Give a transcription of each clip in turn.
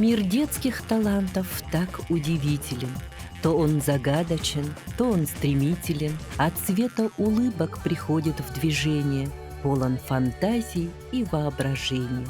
Мир детских талантов так удивителен. То он загадочен, то он стремителен, от цвета улыбок приходит в движение, полон фантазий и воображения.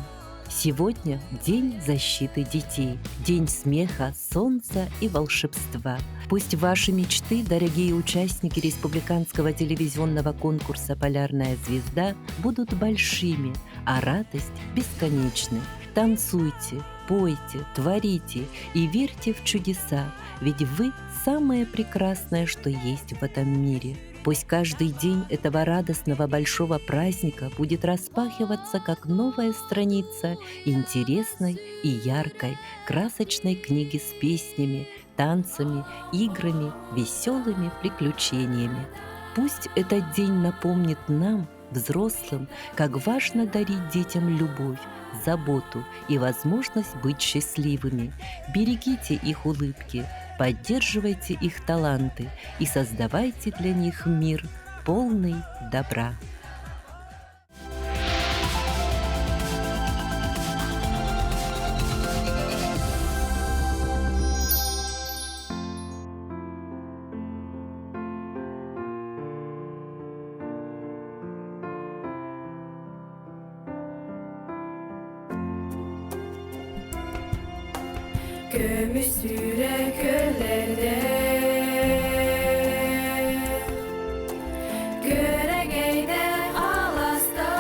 Сегодня День защиты детей, день смеха, солнца и волшебства. Пусть ваши мечты, дорогие участники республиканского телевизионного конкурса «Полярная звезда», будут большими, а радость бесконечной. Танцуйте, пойте, творите и верьте в чудеса, ведь вы самое прекрасное, что есть в этом мире. Пусть каждый день этого радостного большого праздника будет распахиваться как новая страница интересной и яркой, красочной книги с песнями, танцами, играми, веселыми приключениями. Пусть этот день напомнит нам, взрослым, как важно дарить детям любовь, заботу и возможность быть счастливыми. Берегите их улыбки, поддерживайте их таланты и создавайте для них мир, полный добра. Gömüş yürek göllerde Göregeyde ağlasta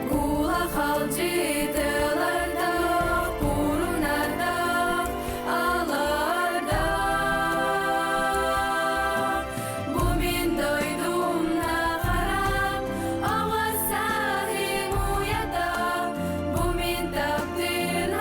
Kulak halcıdılarda Burunlarda ağlarda Bugün doydum na karam Ağız sahim uyada Bugün tapdın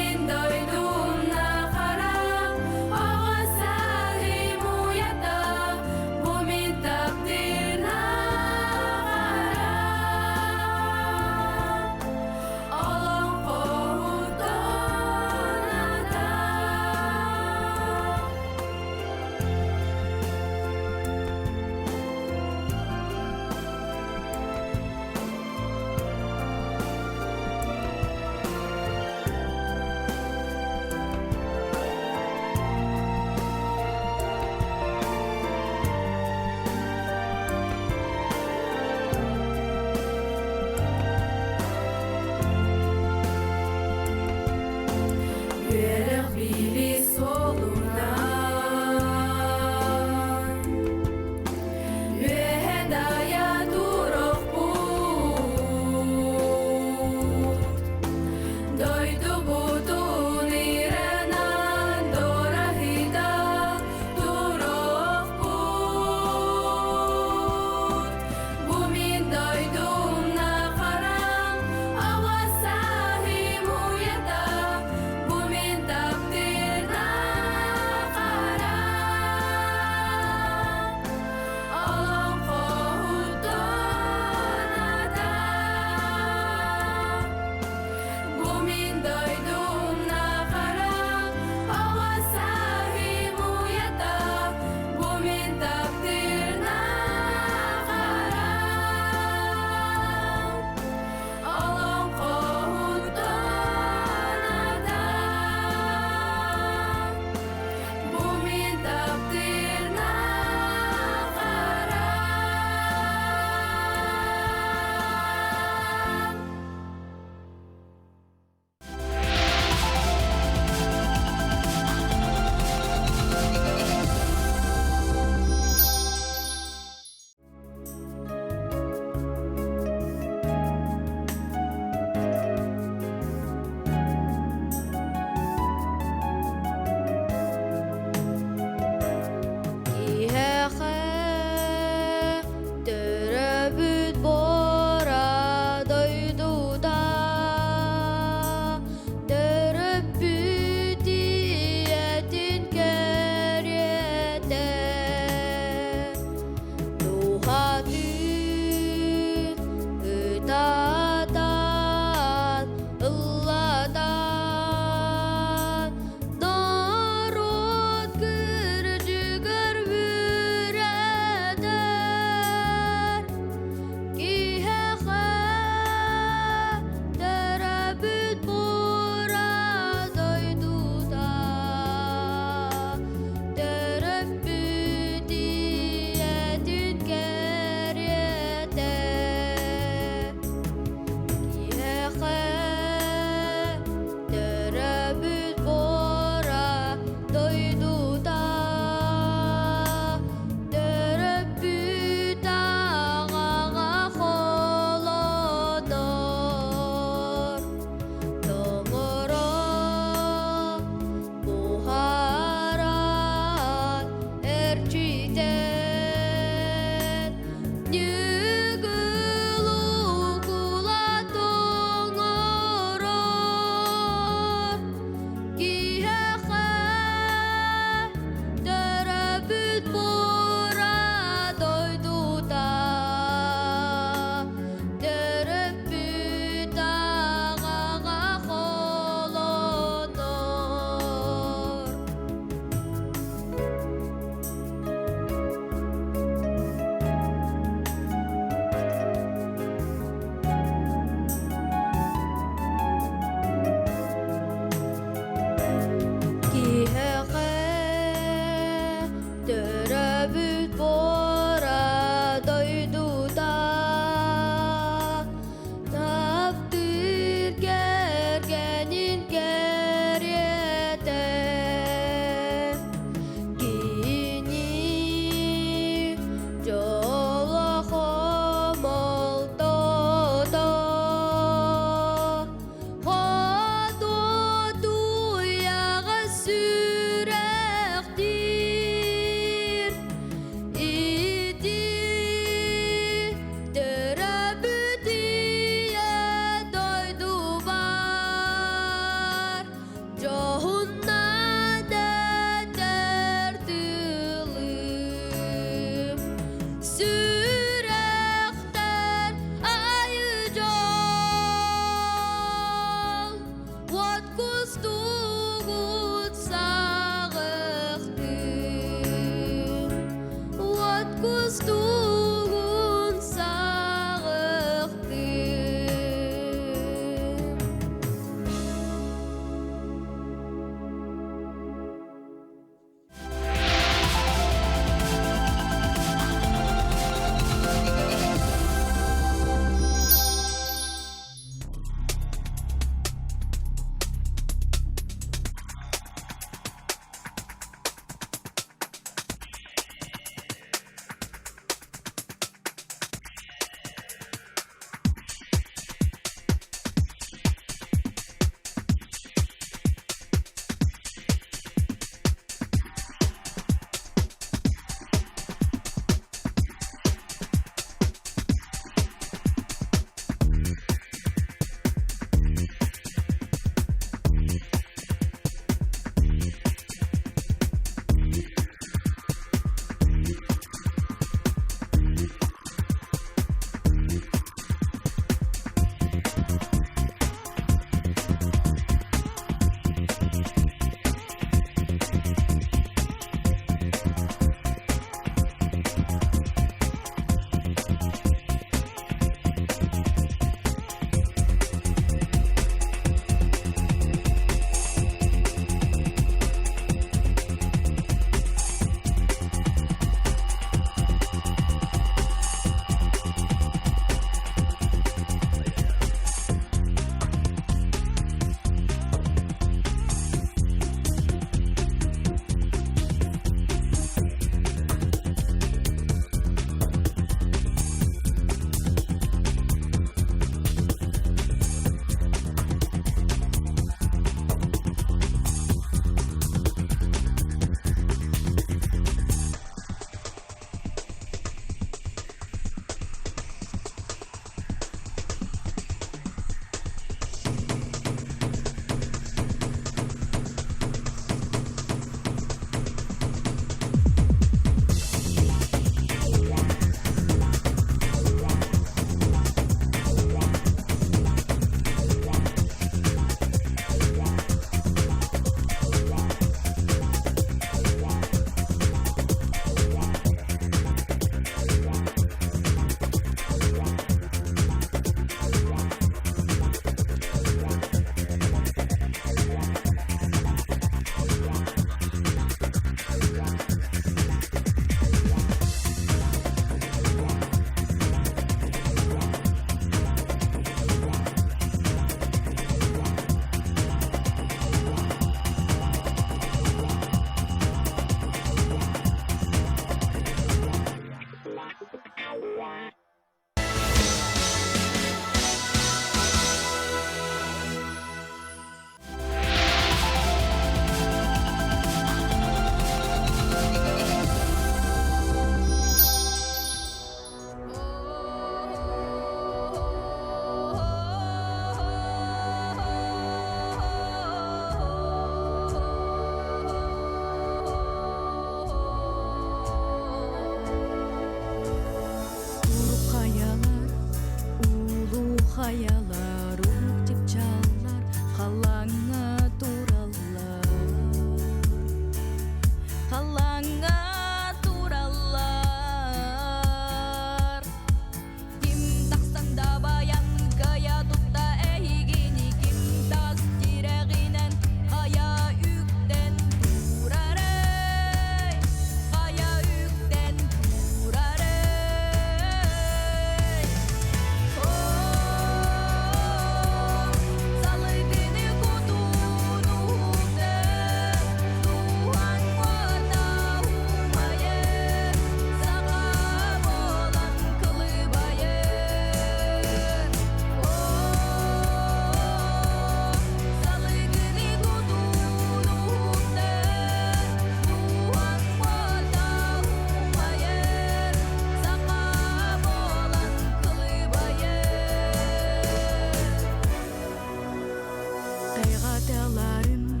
аталарын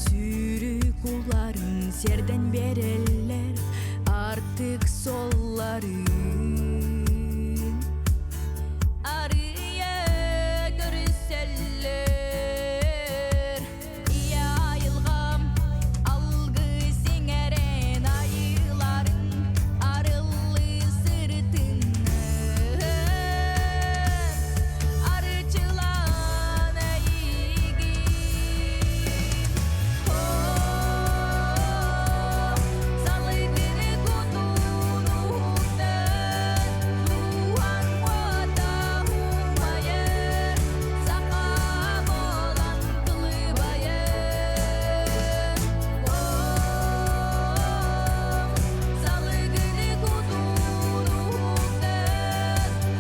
сүйрік уларын серден берелер артық солларын арыя көрселер ия айылғам алғы сеңерен айыларын арылы сыртын арычылан әйгін залы кірі күтуінуқтан туған қота ұмайыр сақа болан қылыбайыр залы кірі күтуінуқтан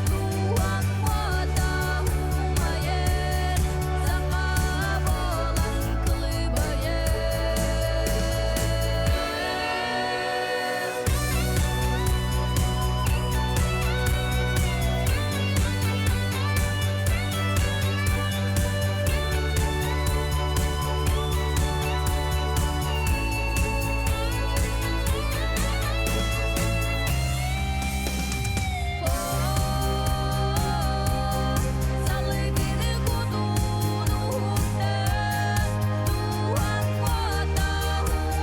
туған қота ұмайыр сақа болан қылыбайыр залы кірі күтуінуқтан туған қота ұмайыр сақа болан қылыбайыр залы кірі күтуінуқтан туған қота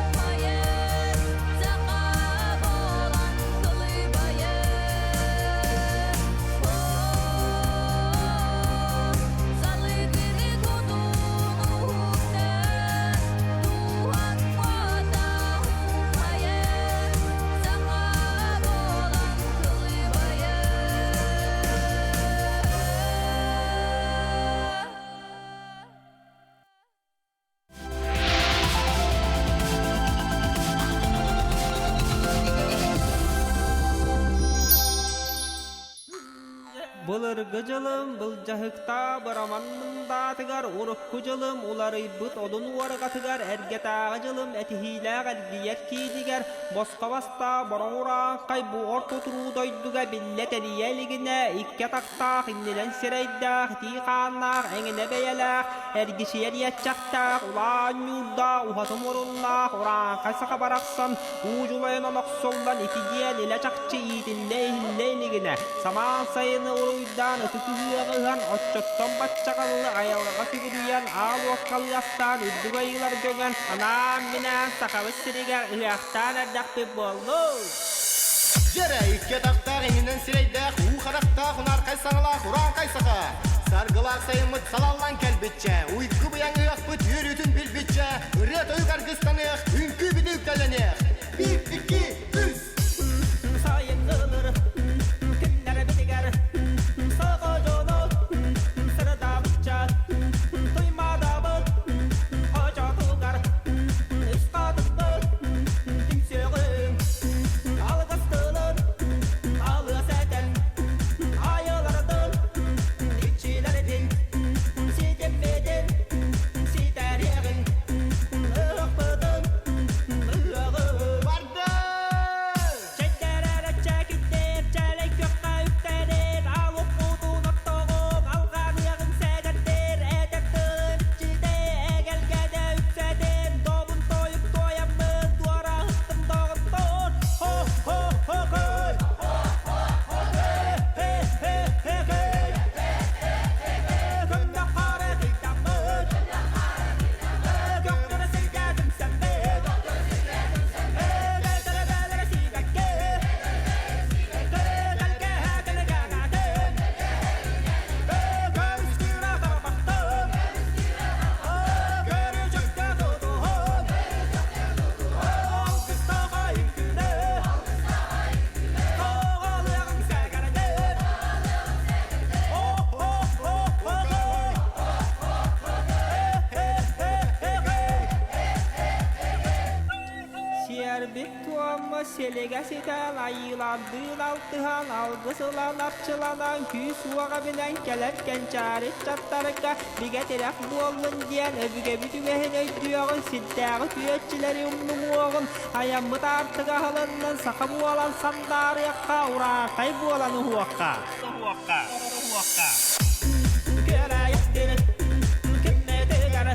ұмайыр сақа болан Бұлыр гыжылым, бұл жахықта бұраманнында тыгар, орық күжылым, олары бұт одын уарыға тыгар, әргетағы жылым, әтихиләғ әлгиер кейдігер, босқа баста бұраура, қай бұ орт отыру дойдуға биллет әлиелігіне, икке тақтақ, иннелен сирейдақ, тиқаннақ, әңіне бейеләқ, әргішер етчақтақ, улан юрда, ухатым орынлақ, оран қайсақа барақсан, ұжылайын анық солдан итигел, илә чақчы итіллей-лейлігіне, саман сайыны уйдан өтүтүгүйөгөн отчоттон баччагалы аялга сигириян ал оккалыястан үддүгайылар жөгөн анам менен сакабыз сиригер ыяктан ардакпы болду. Жere икке тақтақ енінен сирейдәқ, ухарақтақ ұнар қайсаңылақ, ұран қайсаға. Сарғылақ сайымыт салаллан кәлбітчә, уйқы бұяң ұяқ бұт үйретін білбітчә, үрет ойғар қыстанық, үнкі біді үктәленеқ. 1, 2, 3. Sayınılır, günler bitiger, sağa jolu, sırada bıçça, duymada bıt, hoca tuğar, üstadıklı, timsiyağın, algıstılır, alı seten, ayılardın, içilerdin, sitemedin, siteriyağın, ıhbıdın, ıhbıdın. Vardı! Çekterere çekittir, çelek yokka yüktelir, alıp budun ottoğun, alğanıyağın segettir, edektir, içide, egelgede yüksedir, dobun toyup toyamın, duvara hıttım doğum doğun, ho ho ho köy! He he he köy! Gönde kare kıytamın, göktüre silgedim senden, geldelere sigakke, gelge gelge gagaden, görüsküre karabaktım, görecekte tutuğum, alkıstağa inküne, koğalıyan segerden, oh oh oh oh Şerbet tuğamma selegesinden ayılandığın altıhan algısılan apçılanan küs uağa bilen kelerken çaret çattarıka bir getirek bu olun diyen öbüge bütüvehen öydüğün siltəği tüyetçileri umnumuğun ayamıt artık ahılından sakı bu olan sandar yakka uğra kaybu olan uhuakka Göre yettirir, kenne tıgarı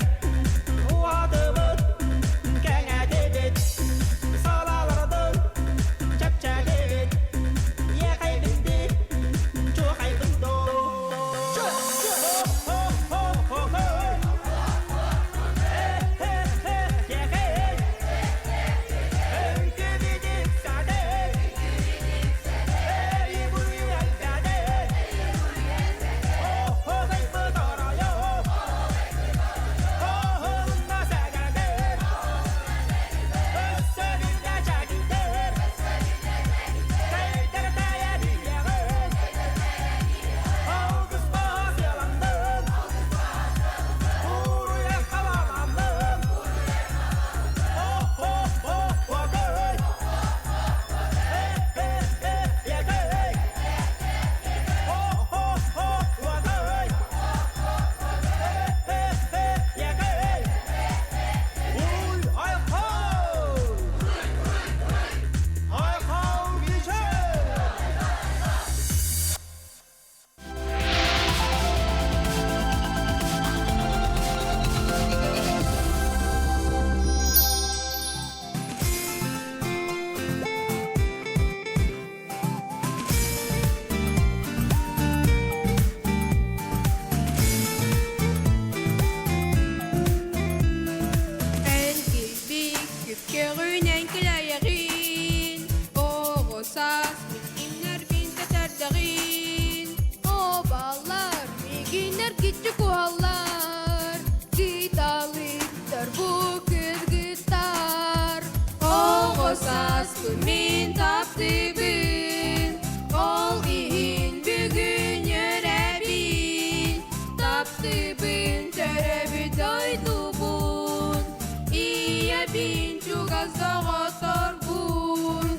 bin çugazağa bun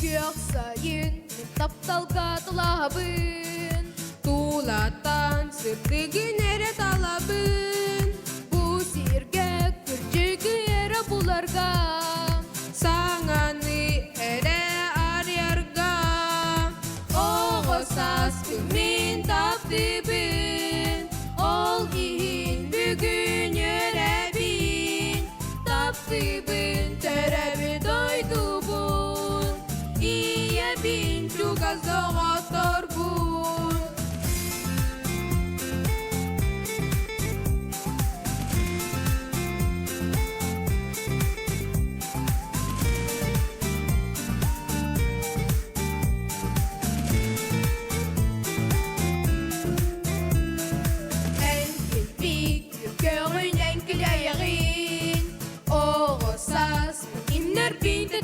Kök sayın taptalga talabın Tulatan sırtıgın ere talabın Bu sirge kırcıgı ere bularga Sangani ere aryarga Oğusas kümin taptibin Ol ihin bugün yörebin Taptibin terebi doydu bun İye bin çugazağa torbun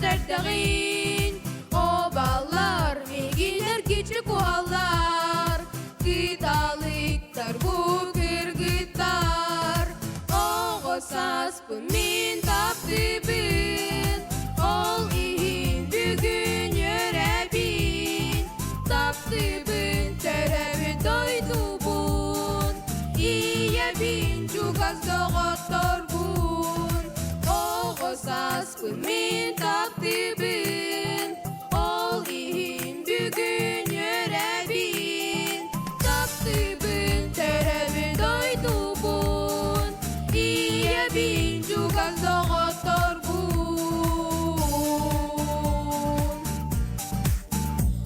Derdagin O ballar Milgiler güçlü kuallar Gitalıklar bu kırgıtlar O gosas pımin taptibin Ol ihin bugün yörebin Taptibin terebi doydu bun İye bin çugazağa torbun O gosas pımin taptibin Ol ihin bugün yörebin Taptibin terebi doydu bun İye bin çugazağa torbun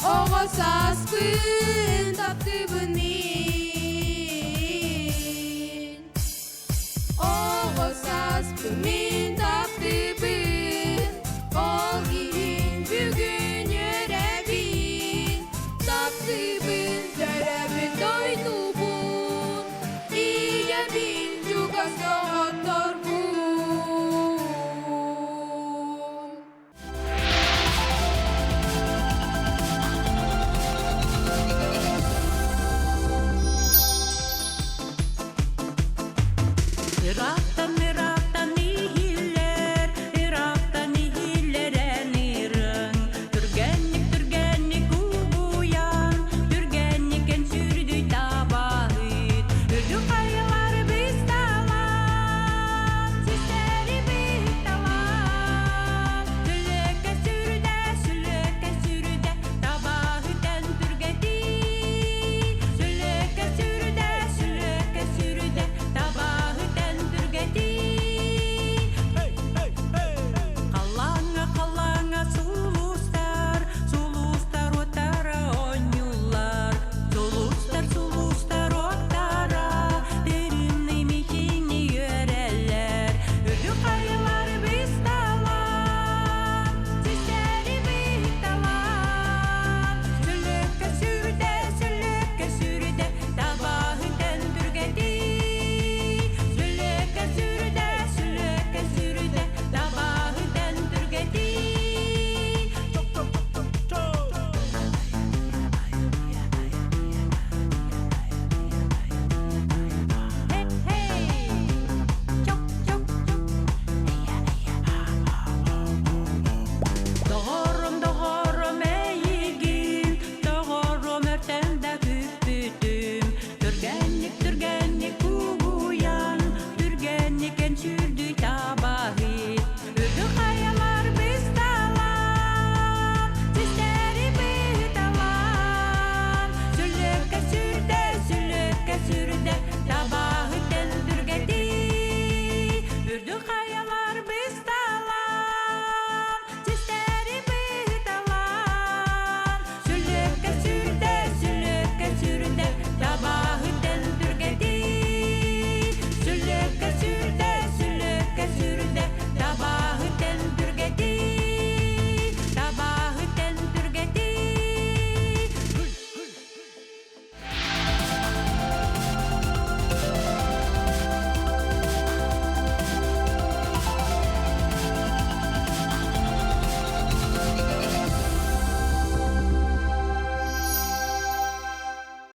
O saspın taptibin min O saspın min taptibin Ol ihin bugün yörebin Taptibin terebi doydu bun İye bin çugazağa torbun Пират